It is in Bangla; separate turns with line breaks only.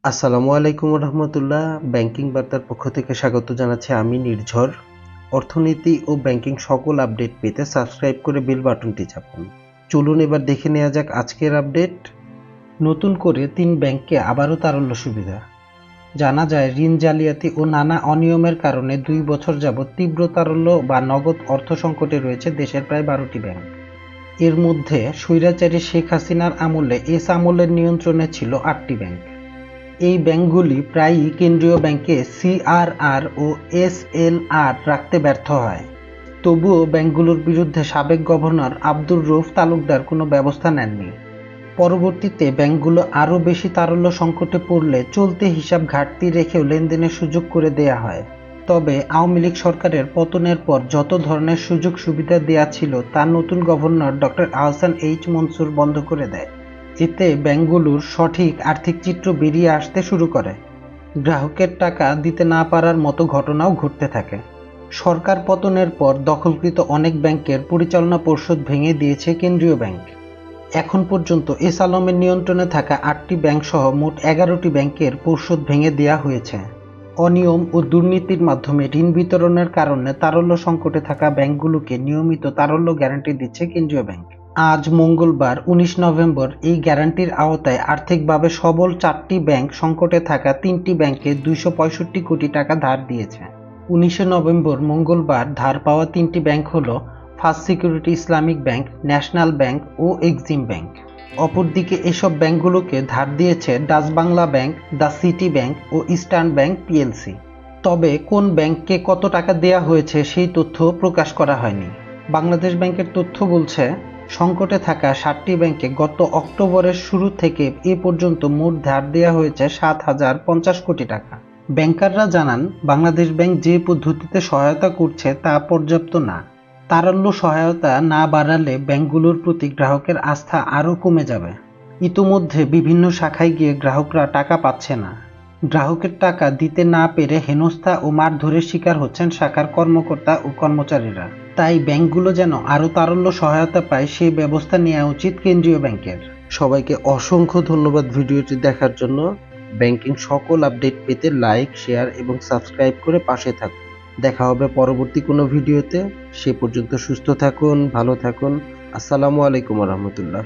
আসসালামু আলাইকুম রহমতুল্লাহ। ব্যাংকিং বার্তার পক্ষ থেকে স্বাগত জানাচ্ছি আমি নির্ঝর। অর্থনীতি ও ব্যাংকিং সকল আপডেট পেতে সাবস্ক্রাইব করে বেল বাটনটি চাপুন। চলুন এবার দেখে নেওয়া যাক আজকের আপডেট। নতুন করে 3 ব্যাংককে আবারও তারল্য সুবিধা। জানা যায়, ঋণ জালিয়াতি ও নানা অনিয়মের কারণে 2 বছর যাবৎ তীব্র তারল্য বা নগদ অর্থ সংকটে রয়েছে দেশের প্রায় 12টি ব্যাংক। এর মধ্যে স্বৈরাচারী শেখ হাসিনার আমলে আমলের নিয়ন্ত্রণে ছিল 8টি ব্যাংক। এই ব্যাংকগুলি প্রায়ই কেন্দ্রীয় ব্যাংকে সিআরআর ও এসএলআর রাখতে ব্যর্থ হয়। তবুও ব্যাংকগুলোর বিরুদ্ধে সাবেক গভর্নর আব্দুর রউফ তালুকদার কোনো ব্যবস্থা নেননি। পরবর্তীতে ব্যাংকগুলো আরও বেশি তারল্য সংকটে পড়লে চলতি হিসাব ঘাটতি রেখেও লেনদেনের সুযোগ করে দেয়া হয়। তবে আওয়ামী লীগ সরকারের পতনের পর যত ধরনের সুযোগ সুবিধা দেয়া ছিল তা নতুন governor doctor Ahsan H Mansur বন্ধ করে দেয়। এতে ব্যাংকগুলোর সঠিক আর্থিক চিত্র বেরিয়ে আসতে শুরু করে। গ্রাহকের টাকা দিতে না পারার মতো ঘটনাও ঘটতে থাকে। সরকার পতনের পর দখলকৃত অনেক ব্যাংকের পরিচালনা পর্ষদ ভেঙে দিয়েছে কেন্দ্রীয় ব্যাংক। এখন পর্যন্ত এস আলমের নিয়ন্ত্রণে থাকা 8টি ব্যাংক সহ মোট 11টি ব্যাংকের পর্ষদ ভেঙে দেওয়া হয়েছে। অনিয়ম ও দুর্নীতির মাধ্যমে ঋণ বিতরণের কারণে তারল্য সংকটে থাকা ব্যাংকগুলোকে নিয়মিত তারল্য গ্যারান্টি দিচ্ছে কেন্দ্রীয় ব্যাংক। আজ মঙ্গলবার 19 নভেম্বর এই গ্যারান্টির আওতায় আর্থিকভাবে সবল 4টি ব্যাংক সংকটে থাকা 3টি ব্যাংকে 265 কোটি টাকা ধার দিয়েছে। 19 নভেম্বর মঙ্গলবার ধার পাওয়া 3টি ব্যাংক হল First Security Islamic Bank, National Bank ও এক্সিম ব্যাংক। অপরদিকে এসব ব্যাংকগুলোকে ধার দিয়েছে Dutch Bangla Bank, the City Bank ও ইস্টার্ন ব্যাংক পিএলসি। তবে কোন ব্যাংককে কত টাকা দেয়া হয়েছে সেই তথ্য প্রকাশ করা হয়নি। বাংলাদেশ ব্যাংকের তথ্য বলছে, সংকটে থাকা 7টি ব্যাংকে গত অক্টোবরের শুরু থেকে এ পর্যন্ত মোট ধার দেওয়া হয়েছে 7,050 কোটি টাকা। ব্যাংকাররা জানান, বাংলাদেশ ব্যাংক যে পদ্ধতিতে সহায়তা করছে তা পর্যাপ্ত না। তারল্য সহায়তা না বাড়ালে ব্যাংকগুলোর প্রতি গ্রাহকের আস্থা আরও কমে যাবে। ইতোমধ্যে বিভিন্ন শাখায় গিয়ে গ্রাহকরা টাকা পাচ্ছে না। গ্রাহকের টাকা দিতে না পেরে হেনস্থা ও মারধরের শিকার হচ্ছেন শাখার কর্মকর্তা ও কর্মচারীরা। তাই ব্যাংকগুলো যেন আরও তারল্য সহায়তা পায় সেই ব্যবস্থা নেওয়া উচিত কেন্দ্রীয় ব্যাংকের। সবাইকে অসংখ্য ধন্যবাদ ভিডিওটি দেখার জন্য। ব্যাংকিং সকল আপডেট পেতে লাইক, শেয়ার এবং সাবস্ক্রাইব করে পাশে থাকুন। দেখা হবে পরবর্তী কোনো ভিডিওতে। সে পর্যন্ত সুস্থ থাকুন, ভালো থাকুন। আসসালামু আলাইকুম রহমতুল্লাহ।